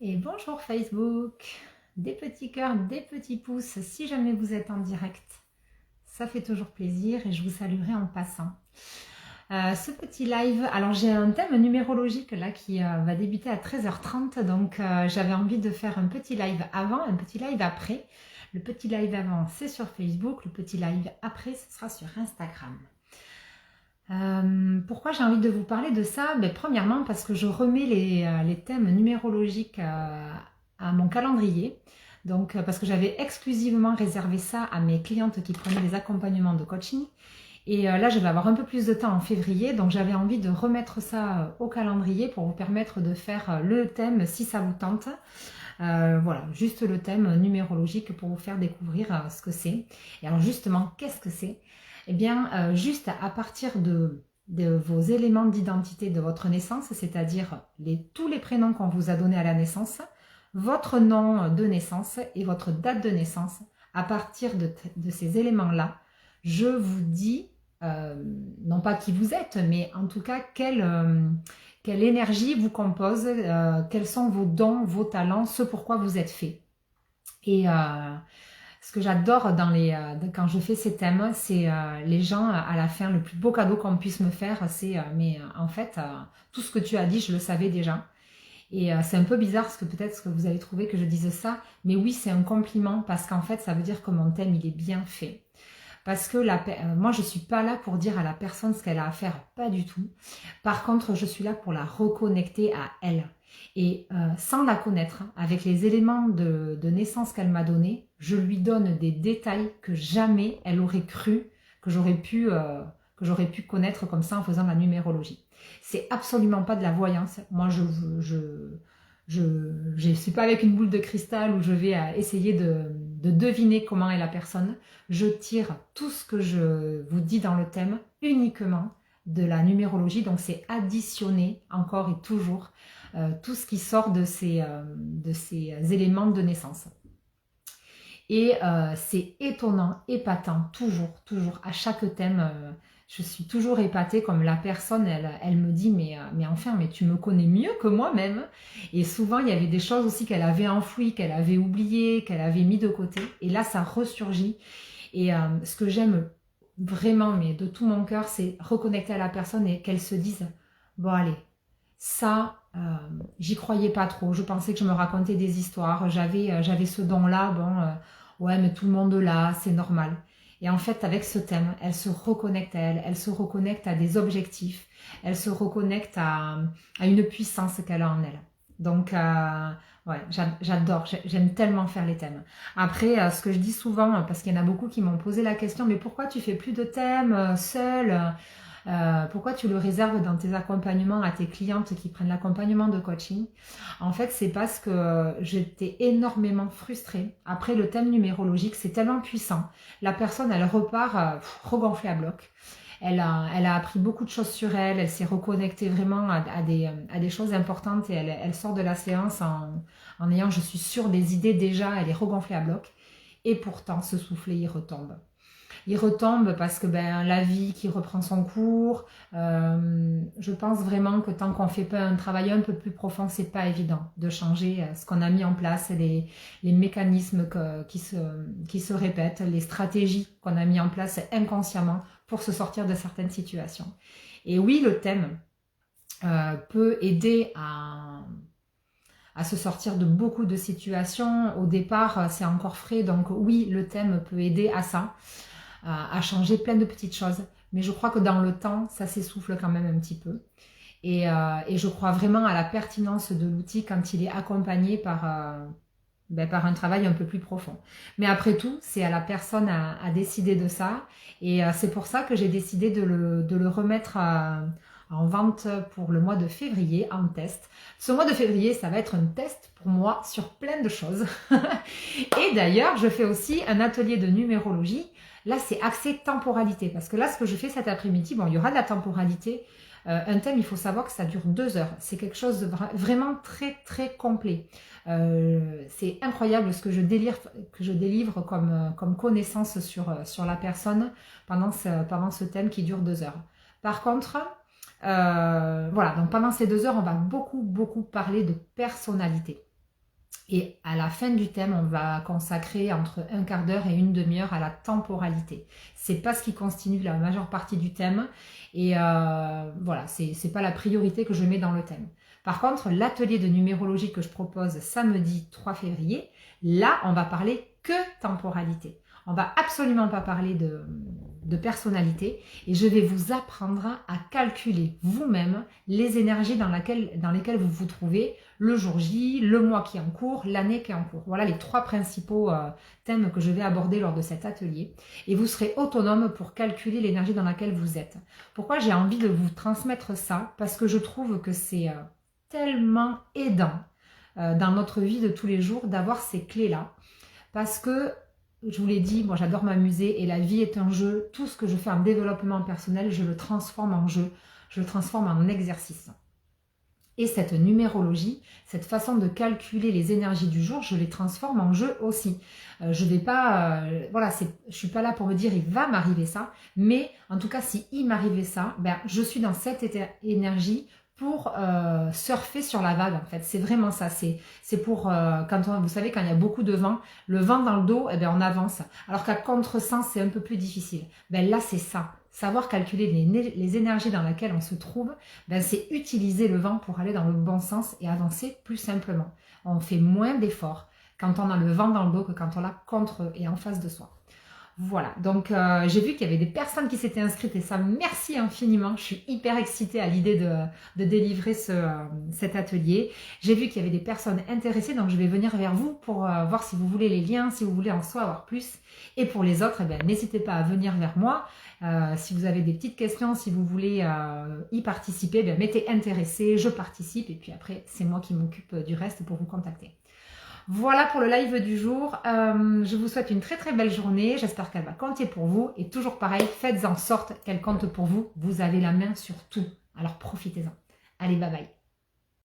Et bonjour Facebook, des petits cœurs, des petits pouces, si jamais vous êtes en direct, ça fait toujours plaisir et je vous saluerai en passant. Ce petit live, alors j'ai un thème numérologique là qui va débuter à 13h30, donc j'avais envie de faire un petit live avant, un petit live après. Le petit live avant c'est sur Facebook, le petit live après ce sera sur Instagram. Pourquoi j'ai envie de vous parler de ça? Premièrement parce que je remets les thèmes numérologiques à mon calendrier. Donc, parce que j'avais exclusivement réservé ça à mes clientes qui prenaient des accompagnements de coaching. Et là, je vais avoir un peu plus de temps en février, donc j'avais envie de remettre ça au calendrier pour vous permettre de faire le thème si ça vous tente. Voilà, juste le thème numérologique pour vous faire découvrir ce que c'est. Et alors justement, qu'est-ce que c'est? Eh bien, juste à partir de vos éléments d'identité de votre naissance, c'est-à-dire tous les prénoms qu'on vous a donnés à la naissance, votre nom de naissance et votre date de naissance, à partir de ces éléments-là, je vous dis, non pas qui vous êtes, mais en tout cas quelle énergie vous compose, quels sont vos dons, vos talents, ce pourquoi vous êtes fait. Et ce que j'adore quand je fais ces thèmes, c'est les gens à la fin, le plus beau cadeau qu'on puisse me faire, c'est mais en fait, tout ce que tu as dit, je le savais déjà. Et c'est un peu bizarre parce que peut-être que vous allez trouver que je dise ça, mais oui, c'est un compliment parce qu'en fait, ça veut dire que mon thème, il est bien fait. Parce que moi, je ne suis pas là pour dire à la personne ce qu'elle a à faire, pas du tout. Par contre, je suis là pour la reconnecter à elle. Et sans la connaître, hein, avec les éléments de naissance qu'elle m'a donnés, je lui donne des détails que jamais elle aurait cru que j'aurais pu connaître comme ça en faisant la numérologie. C'est absolument pas de la voyance. Moi, je suis pas avec une boule de cristal où je vais essayer de deviner comment est la personne. Je tire tout ce que je vous dis dans le thème uniquement de la numérologie. Donc c'est additionner encore et toujours tout ce qui sort de ces éléments de naissance. Et c'est étonnant, épatant, toujours, à chaque thème. Je suis toujours épatée comme la personne, elle me dit mais enfin, mais tu me connais mieux que moi-même. Et souvent, il y avait des choses aussi qu'elle avait enfouies, qu'elle avait oubliées, qu'elle avait mis de côté. Et là, ça ressurgit. Et ce que j'aime vraiment, mais de tout mon cœur, c'est reconnecter à la personne et qu'elle se dise, bon allez, ça, j'y croyais pas trop. Je pensais que je me racontais des histoires. J'avais ce don-là. Bon, ouais, mais tout le monde l'a, c'est normal. Et en fait, avec ce thème, elle se reconnecte à elle. Elle se reconnecte à des objectifs. Elle se reconnecte à une puissance qu'elle a en elle. Donc, ouais, j'adore. J'aime tellement faire les thèmes. Après, ce que je dis souvent, parce qu'il y en a beaucoup qui m'ont posé la question, mais pourquoi tu fais plus de thèmes seul? Pourquoi tu le réserves dans tes accompagnements à tes clientes qui prennent l'accompagnement de coaching? En fait, c'est parce que j'étais énormément frustrée. Après, le thème numérologique, c'est tellement puissant. La personne, elle repart regonflée à bloc. Elle a appris beaucoup de choses sur elle. Elle s'est reconnectée vraiment à des choses importantes et elle sort de la séance en ayant, je suis sûre, des idées déjà. Elle est regonflée à bloc. Et pourtant, ce soufflet, il retombe. Il retombe parce que la vie qui reprend son cours. Je pense vraiment que tant qu'on fait pas un travail un peu plus profond, c'est pas évident de changer ce qu'on a mis en place, les mécanismes qui se répètent, les stratégies qu'on a mis en place inconsciemment pour se sortir de certaines situations. Et oui, le thème peut aider à se sortir de beaucoup de situations. Au départ, c'est encore frais, donc oui, le thème peut aider à ça, à changer plein de petites choses. Mais je crois que dans le temps, ça s'essouffle quand même un petit peu. Et je crois vraiment à la pertinence de l'outil quand il est accompagné par un travail un peu plus profond. Mais après tout, c'est à la personne à décider de ça. Et c'est pour ça que j'ai décidé de le remettre en vente pour le mois de février en test. Ce mois de février, ça va être un test pour moi sur plein de choses. Et d'ailleurs, je fais aussi un atelier de numérologie. Là, c'est axé temporalité. Parce que là, ce que je fais cet après-midi, bon, il y aura de la temporalité. Un thème, il faut savoir que ça dure 2 heures. C'est quelque chose de vraiment très, très complet. C'est incroyable ce que je délivre comme connaissance sur la personne pendant ce thème qui dure 2 heures. Par contre, voilà, donc pendant ces 2 heures, on va beaucoup, beaucoup parler de personnalité. Et à la fin du thème, on va consacrer entre un quart d'heure et une demi-heure à la temporalité. C'est pas ce qui constitue la majeure partie du thème. Et voilà, c'est pas la priorité que je mets dans le thème. Par contre, l'atelier de numérologie que je propose samedi 3 février, là, on va parler que temporalité. On va absolument pas parler de personnalité et je vais vous apprendre à calculer vous-même les énergies dans lesquelles vous vous trouvez le jour J, le mois qui est en cours, l'année qui est en cours. Voilà les 3 principaux thèmes que je vais aborder lors de cet atelier et vous serez autonome pour calculer l'énergie dans laquelle vous êtes. Pourquoi j'ai envie de vous transmettre ça? Parce que je trouve que c'est tellement aidant dans notre vie de tous les jours d'avoir ces clés-là. Parce que, je vous l'ai dit, moi j'adore m'amuser et la vie est un jeu. Tout ce que je fais en développement personnel, je le transforme en jeu, je le transforme en exercice. Et cette numérologie, cette façon de calculer les énergies du jour, je les transforme en jeu aussi. Je vais pas, voilà, je suis pas là pour me dire il va m'arriver ça, mais en tout cas si il m'arrivait ça, ben je suis dans cette énergie pour surfer sur la vague en fait. C'est vraiment ça. C'est pour vous savez quand il y a beaucoup de vent, le vent dans le dos, eh ben on avance. Alors qu'à contresens c'est un peu plus difficile. Ben là c'est ça. Savoir calculer les énergies dans lesquelles on se trouve, ben c'est utiliser le vent pour aller dans le bon sens et avancer plus simplement. On fait moins d'efforts quand on a le vent dans le dos que quand on l'a contre et en face de soi. Voilà, donc j'ai vu qu'il y avait des personnes qui s'étaient inscrites et ça, merci infiniment. Je suis hyper excitée à l'idée de délivrer cet atelier. J'ai vu qu'il y avait des personnes intéressées, donc je vais venir vers vous pour voir si vous voulez les liens, si vous voulez en savoir plus. Et pour les autres, eh bien, n'hésitez pas à venir vers moi. Si vous avez des petites questions, si vous voulez y participer, eh bien, mettez intéressé, je participe et puis après, c'est moi qui m'occupe du reste pour vous contacter. Voilà pour le live du jour. Je vous souhaite une très très belle journée. J'espère qu'elle va compter pour vous. Et toujours pareil, faites en sorte qu'elle compte pour vous. Vous avez la main sur tout. Alors profitez-en. Allez, bye bye.